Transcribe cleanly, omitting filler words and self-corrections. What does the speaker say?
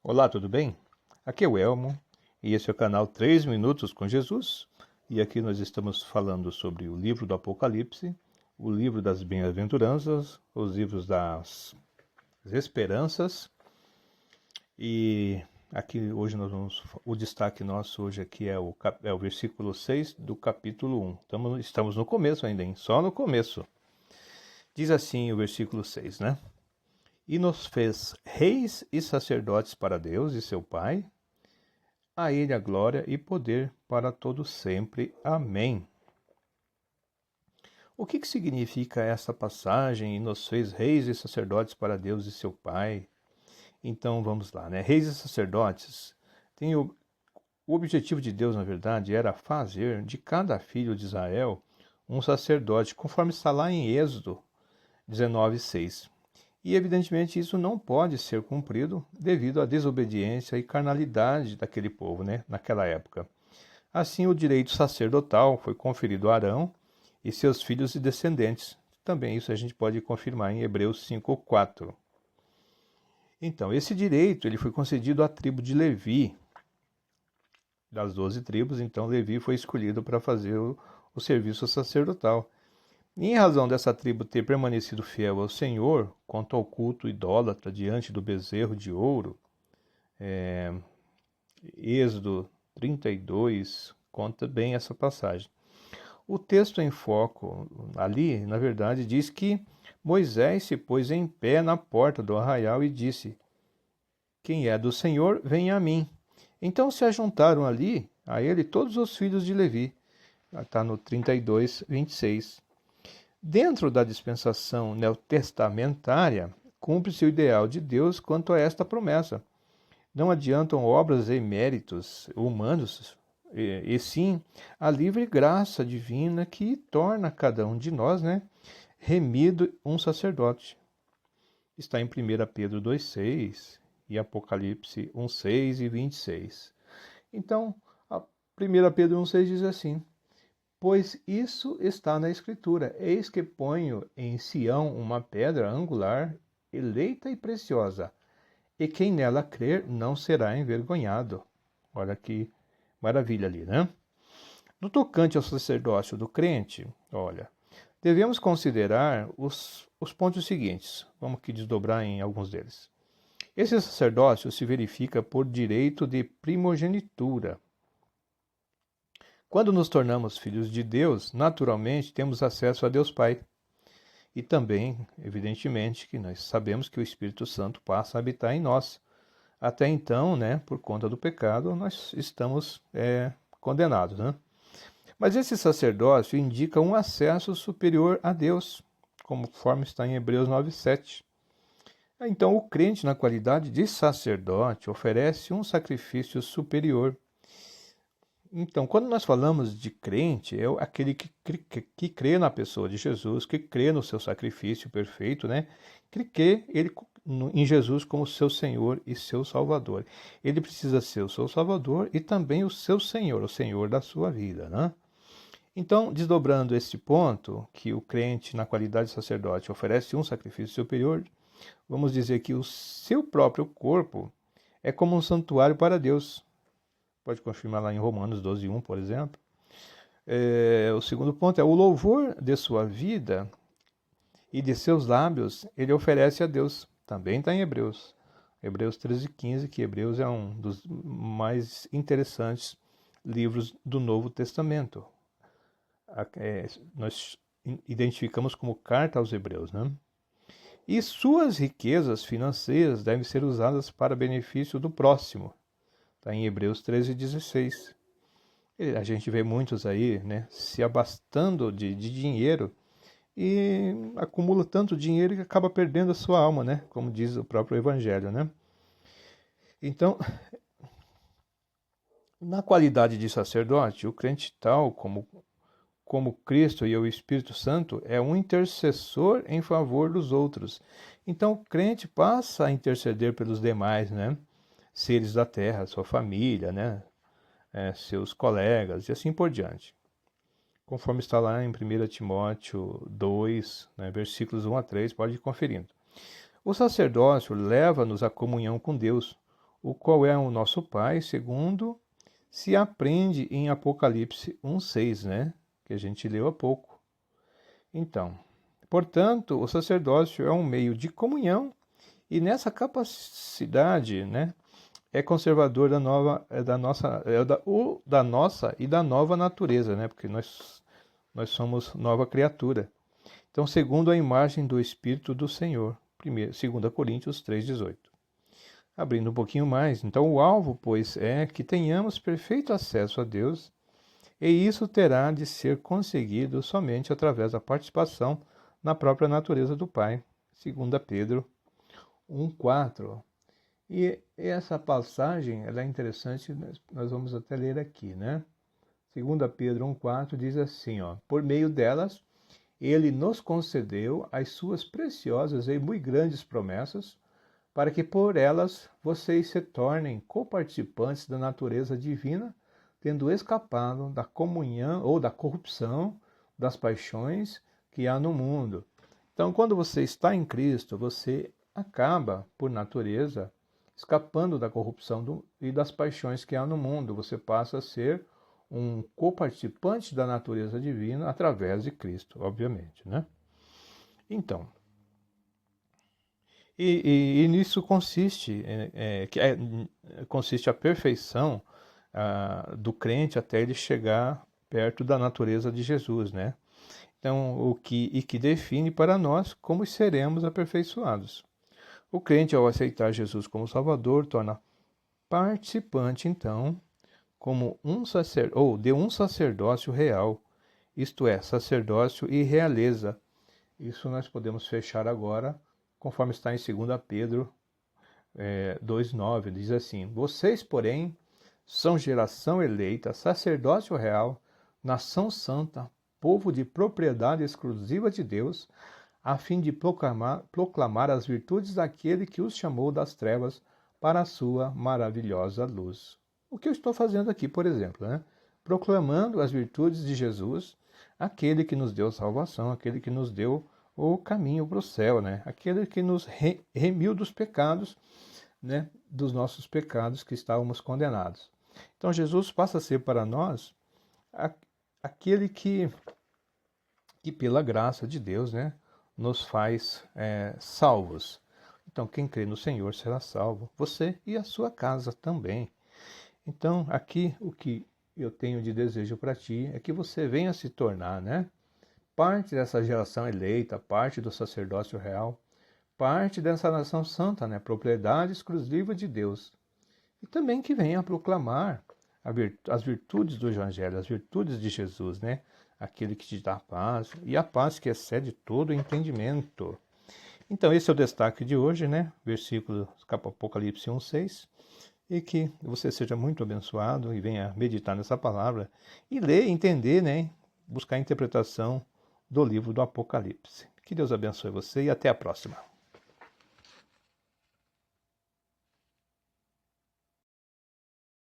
Olá, tudo bem? Aqui é o Elmo e esse é o canal 3 Minutos com Jesus. E aqui nós estamos falando sobre o livro do Apocalipse, o livro das Bem-aventuranças, os livros das Esperanças. E aqui hoje o destaque nosso hoje aqui é o versículo 6 do capítulo 1. Estamos no começo ainda, hein? Só no começo. Diz assim o versículo 6, né? E nos fez reis e sacerdotes para Deus e seu Pai. A ele a glória e poder para todo sempre. Amém. O que significa essa passagem? E nos fez reis e sacerdotes para Deus e seu Pai. Então vamos lá, né? Reis e sacerdotes tem o objetivo de Deus, na verdade, era fazer de cada filho de Israel um sacerdote, conforme está lá em Êxodo 19:6. E evidentemente isso não pode ser cumprido devido à desobediência e carnalidade daquele povo, né, naquela época. Assim, o direito sacerdotal foi conferido a Arão e seus filhos e descendentes. Também isso a gente pode confirmar em Hebreus 5:4. Então, esse direito ele foi concedido à tribo de Levi. Das 12 tribos, então Levi foi escolhido para fazer o serviço sacerdotal. E em razão dessa tribo ter permanecido fiel ao Senhor, quanto ao culto idólatra diante do bezerro de ouro, Êxodo 32 conta bem essa passagem. O texto em foco ali, na verdade, diz que Moisés se pôs em pé na porta do arraial e disse: Quem é do Senhor, venha a mim. Então se ajuntaram ali a ele todos os filhos de Levi. Está no 32:26. Dentro da dispensação neotestamentária, cumpre-se o ideal de Deus quanto a esta promessa. Não adiantam obras e méritos humanos, e sim a livre graça divina que torna cada um de nós, né, remido um sacerdote. Está em 1 Pedro 2,6 e Apocalipse 1,6 e 26. Então, a 1 Pedro 1,6 diz assim: Pois isso está na Escritura: Eis que ponho em Sião uma pedra angular, eleita e preciosa, e quem nela crer não será envergonhado. Olha que maravilha ali, né? No tocante ao sacerdócio do crente, olha, devemos considerar os pontos seguintes. Vamos aqui desdobrar em alguns deles. Esse sacerdócio se verifica por direito de primogenitura. Quando nos tornamos filhos de Deus, naturalmente temos acesso a Deus Pai. E também, evidentemente, que nós sabemos que o Espírito Santo passa a habitar em nós. Até então, né, por conta do pecado, nós estamos condenados, né? Mas esse sacerdócio indica um acesso superior a Deus, conforme está em Hebreus 9:7. Então, o crente, na qualidade de sacerdote, oferece um sacrifício superior. Então, quando nós falamos de crente, é aquele que crê na pessoa de Jesus, que crê no seu sacrifício perfeito, né? Que crê em Jesus como seu Senhor e seu Salvador. Ele precisa ser o seu Salvador e também o seu Senhor, o Senhor da sua vida, né? Então, desdobrando este ponto, que o crente, na qualidade de sacerdote, oferece um sacrifício superior, vamos dizer que o seu próprio corpo é como um santuário para Deus. Pode confirmar lá em Romanos 12:1, por exemplo. O segundo ponto é o louvor de sua vida e de seus lábios ele oferece a Deus. Também está em Hebreus. Hebreus 13:15, que Hebreus é um dos mais interessantes livros do Novo Testamento. Nós identificamos como carta aos Hebreus, né? E suas riquezas financeiras devem ser usadas para benefício do próximo. Está em Hebreus 13:16. A gente vê muitos aí, né, se abastando de dinheiro e acumula tanto dinheiro que acaba perdendo a sua alma, né? Como diz o próprio Evangelho, né? Então, na qualidade de sacerdote, o crente tal como Cristo e o Espírito Santo é um intercessor em favor dos outros. Então, o crente passa a interceder pelos demais, né? Seres da terra, sua família, né? Seus colegas e assim por diante. Conforme está lá em 1 Timóteo 2, né, versículos 1 a 3, pode ir conferindo. O sacerdócio leva-nos à comunhão com Deus, o qual é o nosso Pai, segundo se aprende em Apocalipse 1:6, né? Que a gente leu há pouco. Então, portanto, o sacerdócio é um meio de comunhão e nessa capacidade, né, é conservador da nossa e da nova natureza, né? Porque nós somos nova criatura. Então, segundo a imagem do Espírito do Senhor. 2 Coríntios 3,18. Abrindo um pouquinho mais, então o alvo, pois, é que tenhamos perfeito acesso a Deus, e isso terá de ser conseguido somente através da participação na própria natureza do Pai. 2 Pedro 1,4. E essa passagem ela é interessante, nós vamos até ler aqui, né? 2 Pedro 1,4 diz assim, ó, por meio delas, ele nos concedeu as suas preciosas e muito grandes promessas, para que por elas vocês se tornem coparticipantes da natureza divina, tendo escapado da comunhão ou da corrupção das paixões que há no mundo. Então, quando você está em Cristo, você acaba, por natureza, escapando da corrupção e das paixões que há no mundo. Você passa a ser um coparticipante da natureza divina através de Cristo, obviamente, né? Então, e nisso consiste a perfeição do crente até ele chegar perto da natureza de Jesus, né? Então, que define para nós como seremos aperfeiçoados. O crente, ao aceitar Jesus como Salvador, torna participante, então, de um sacerdócio real, isto é, sacerdócio e realeza. Isso nós podemos fechar agora, conforme está em 2 Pedro 2,9, diz assim, vocês, porém, são geração eleita, sacerdócio real, nação santa, povo de propriedade exclusiva de Deus, a fim de proclamar as virtudes daquele que os chamou das trevas para a sua maravilhosa luz. O que eu estou fazendo aqui, por exemplo, né? Proclamando as virtudes de Jesus, aquele que nos deu salvação, aquele que nos deu o caminho para o céu, né? Aquele que nos remiu dos pecados, né? Dos nossos pecados que estávamos condenados. Então Jesus passa a ser para nós aquele que pela graça de Deus, né, nos faz salvos. Então, quem crê no Senhor será salvo, você e a sua casa também. Então, aqui o que eu tenho de desejo para ti é que você venha se tornar, né, parte dessa geração eleita, parte do sacerdócio real, parte dessa nação santa, né, propriedade exclusiva de Deus. E também que venha proclamar as virtudes do Evangelho, as virtudes de Jesus, né? Aquele que te dá paz, e a paz que excede todo o entendimento. Então, esse é o destaque de hoje, né? Versículo Apocalipse 1:6. E que você seja muito abençoado e venha meditar nessa palavra e ler, entender, né? Buscar a interpretação do livro do Apocalipse. Que Deus abençoe você e até a próxima.